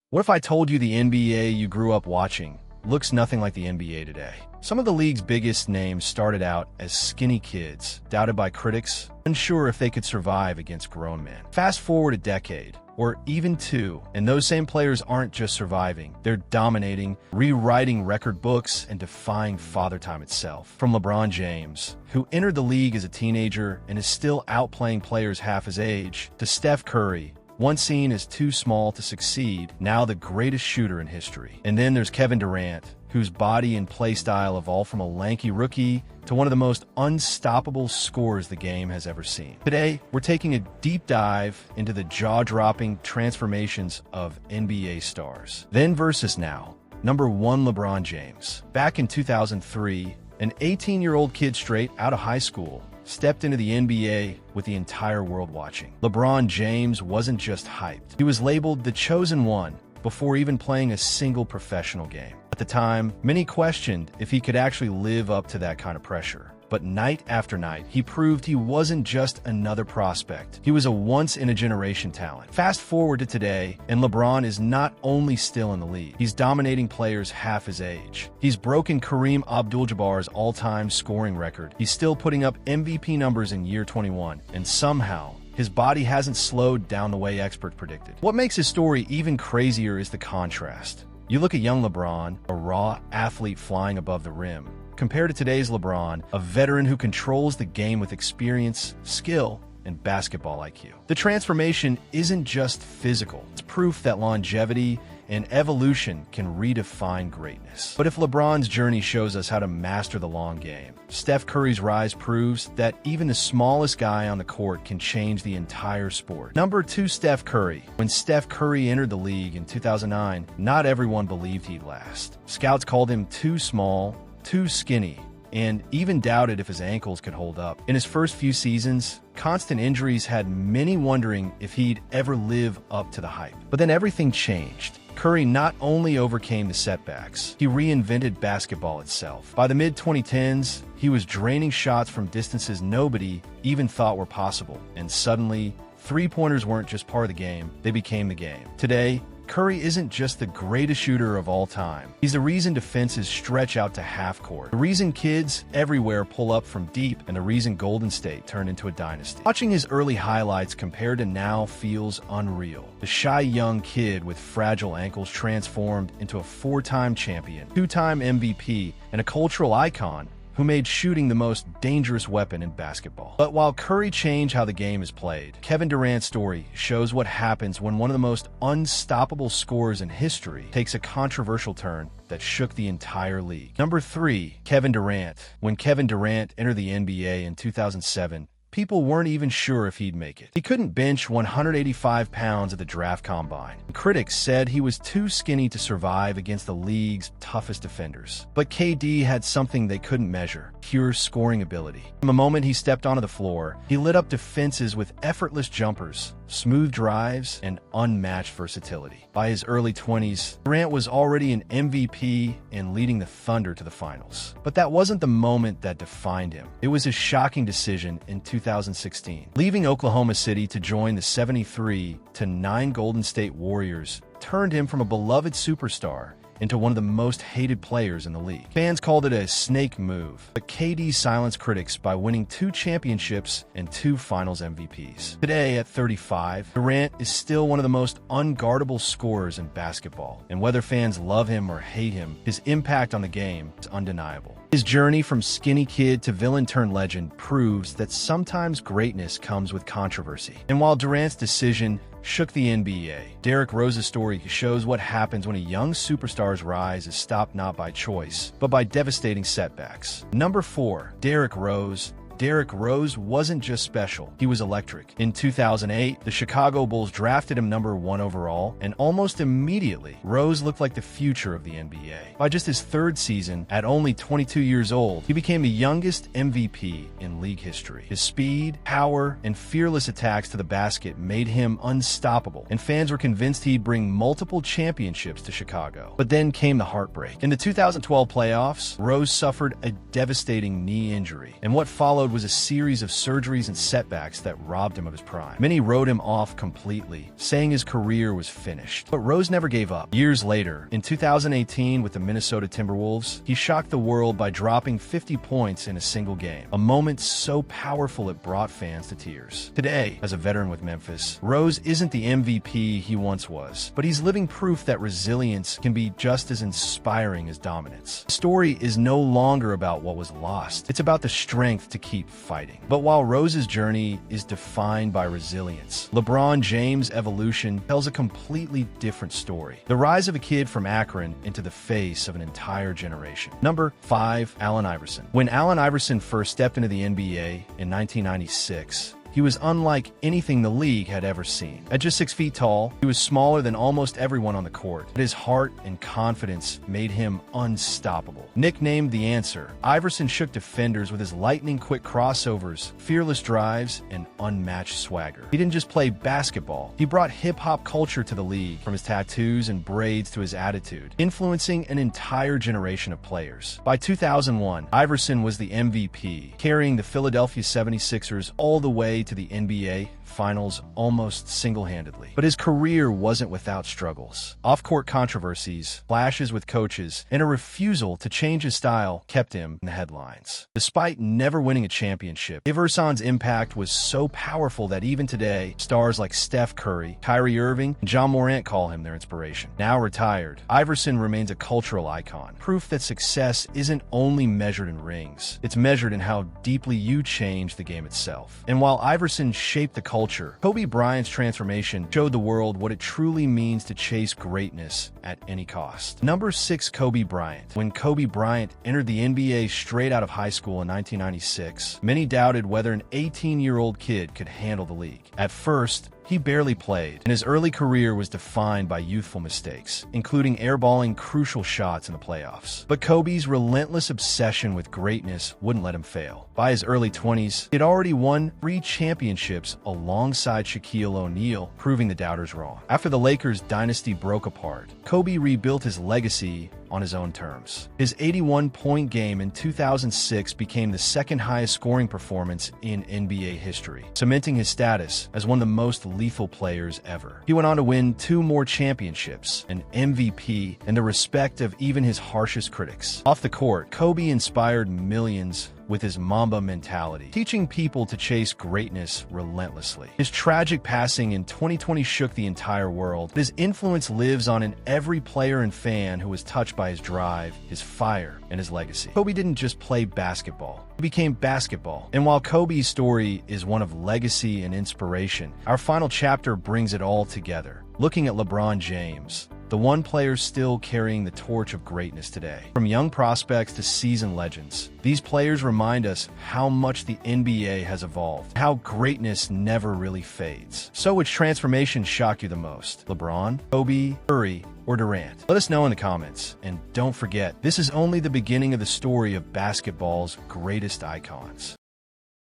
What if I told you the NBA you grew up watching looks nothing like the NBA today? Some of the league's biggest names started out as skinny kids, doubted by critics, unsure if they could survive against grown men. Fast forward a decade, or even two, and those same players aren't just surviving, they're dominating, rewriting record books, and defying Father Time itself. From LeBron James, who entered the league as a teenager and is still outplaying players half his age, to Steph Curry, once seen as too small to succeed, now the greatest shooter in history. And then there's Kevin Durant, whose body and play style evolved from a lanky rookie to one of the most unstoppable scorers the game has ever seen. Today, we're taking a deep dive into the jaw-dropping transformations of NBA stars. Then versus now. Number 1, LeBron James. Back in 2003, an 18-year-old kid straight out of high school stepped into the NBA with the entire world watching. LeBron James wasn't just hyped. He was labeled the chosen one before even playing a single professional game. At the time, many questioned if he could actually live up to that kind of pressure. But night after night, he proved he wasn't just another prospect. He was a once-in-a-generation talent. Fast forward to today, and LeBron is not only still in the league, he's dominating players half his age. He's broken Kareem Abdul-Jabbar's all-time scoring record. He's still putting up MVP numbers in year 21, and somehow, his body hasn't slowed down the way experts predicted. What makes his story even crazier is the contrast. You look at young LeBron, a raw athlete flying above the rim, compared to today's LeBron, a veteran who controls the game with experience, skill, and basketball IQ. The transformation isn't just physical. It's proof that longevity and evolution can redefine greatness. But if LeBron's journey shows us how to master the long game, Steph Curry's rise proves that even the smallest guy on the court can change the entire sport. Number 2, Steph Curry. When Steph Curry entered the league in 2009, not everyone believed he'd last. Scouts called him too small, too skinny, and even doubted if his ankles could hold up. In his first few seasons, constant injuries had many wondering if he'd ever live up to the hype. But then everything changed. Curry not only overcame the setbacks, he reinvented basketball itself. By the mid-2010s, he was draining shots from distances nobody even thought were possible. And suddenly, three-pointers weren't just part of the game, they became the game. Today, Curry isn't just the greatest shooter of all time. He's the reason defenses stretch out to half court, the reason kids everywhere pull up from deep, and the reason Golden State turned into a dynasty. Watching his early highlights compared to now feels unreal. The shy young kid with fragile ankles transformed into a 4-time champion, 2-time MVP, and a cultural icon who made shooting the most dangerous weapon in basketball. But while Curry changed how the game is played, Kevin Durant's story shows what happens when one of the most unstoppable scorers in history takes a controversial turn that shook the entire league. Number 3, Kevin Durant. When Kevin Durant entered the NBA in 2007, people weren't even sure if he'd make it. He couldn't bench 185 pounds at the draft combine. Critics said he was too skinny to survive against the league's toughest defenders. But KD had something they couldn't measure: pure scoring ability. From the moment he stepped onto the floor, he lit up defenses with effortless jumpers, smooth drives, and unmatched versatility. By his early 20s, Durant was already an MVP and leading the Thunder to the finals. But that wasn't the moment that defined him. It was his shocking decision in 2016. Leaving Oklahoma City to join the 73-9 Golden State Warriors turned him from a beloved superstar into one of the most hated players in the league. Fans called it a snake move, but KD silenced critics by winning 2 championships and 2 finals MVPs. Today, at 35, Durant is still one of the most unguardable scorers in basketball, and whether fans love him or hate him, his impact on the game is undeniable. His journey from skinny kid to villain-turned-legend proves that sometimes greatness comes with controversy. And while Durant's decision shook the NBA, Derrick Rose's story shows what happens when a young superstar's rise is stopped not by choice, but by devastating setbacks. Number 4, Derrick Rose. Derrick Rose wasn't just special, he was electric. In 2008, the Chicago Bulls drafted him number 1 overall, and almost immediately, Rose looked like the future of the NBA. By just his 3rd season, at only 22 years old, he became the youngest MVP in league history. His speed, power, and fearless attacks to the basket made him unstoppable, and fans were convinced he'd bring multiple championships to Chicago. But then came the heartbreak. In the 2012 playoffs, Rose suffered a devastating knee injury, and what followed followed was a series of surgeries and setbacks that robbed him of his prime. Many wrote him off completely, saying his career was finished. But Rose never gave up. Years later, in 2018 with the Minnesota Timberwolves, he shocked the world by dropping 50 points in a single game, a moment so powerful it brought fans to tears. Today, as a veteran with Memphis, Rose isn't the MVP he once was, but he's living proof that resilience can be just as inspiring as dominance. The story is no longer about what was lost. It's about the strength to keep fighting. But while Rose's journey is defined by resilience, LeBron James' evolution tells a completely different story. The rise of a kid from Akron into the face of an entire generation. Number 5, Allen Iverson. When Allen Iverson first stepped into the NBA in 1996, he was unlike anything the league had ever seen. At just 6 feet tall, he was smaller than almost everyone on the court, but his heart and confidence made him unstoppable. Nicknamed the Answer, Iverson shook defenders with his lightning-quick crossovers, fearless drives, and unmatched swagger. He didn't just play basketball, he brought hip-hop culture to the league, from his tattoos and braids to his attitude, influencing an entire generation of players. By 2001, Iverson was the MVP, carrying the Philadelphia 76ers all the way to the NBA Finals almost single-handedly. But his career wasn't without struggles. Off-court controversies, clashes with coaches, and a refusal to change his style kept him in the headlines. Despite never winning a championship, Iverson's impact was so powerful that even today, stars like Steph Curry, Kyrie Irving, and John Morant call him their inspiration. Now retired, Iverson remains a cultural icon, proof that success isn't only measured in rings, it's measured in how deeply you change the game itself. And while Iverson shaped the culture, Kobe Bryant's transformation showed the world what it truly means to chase greatness at any cost. Number 6, Kobe Bryant. When Kobe Bryant entered the NBA straight out of high school in 1996, many doubted whether an 18-year-old kid could handle the league. At first, he barely played, and his early career was defined by youthful mistakes, including airballing crucial shots in the playoffs. But Kobe's relentless obsession with greatness wouldn't let him fail. By his early 20s, he had already won 3 championships alongside Shaquille O'Neal, proving the doubters wrong. After the Lakers' dynasty broke apart, Kobe rebuilt his legacy on his own terms. His 81-point game in 2006 became the second highest scoring performance in NBA history, cementing his status as one of the most lethal players ever. He went on to win 2 more championships, an MVP, and the respect of even his harshest critics. Off the court, Kobe inspired millions with his Mamba mentality, teaching people to chase greatness relentlessly. His tragic passing in 2020 shook the entire world, but his influence lives on in every player and fan who was touched by his drive, his fire, and his legacy. Kobe didn't just play basketball, he became basketball. And while Kobe's story is one of legacy and inspiration, our final chapter brings it all together, looking at LeBron James, the one player still carrying the torch of greatness today. From young prospects to seasoned legends, these players remind us how much the NBA has evolved, how greatness never really fades. So which transformation shocked you the most? LeBron, Kobe, Curry, or Durant? Let us know in the comments. And don't forget, this is only the beginning of the story of basketball's greatest icons.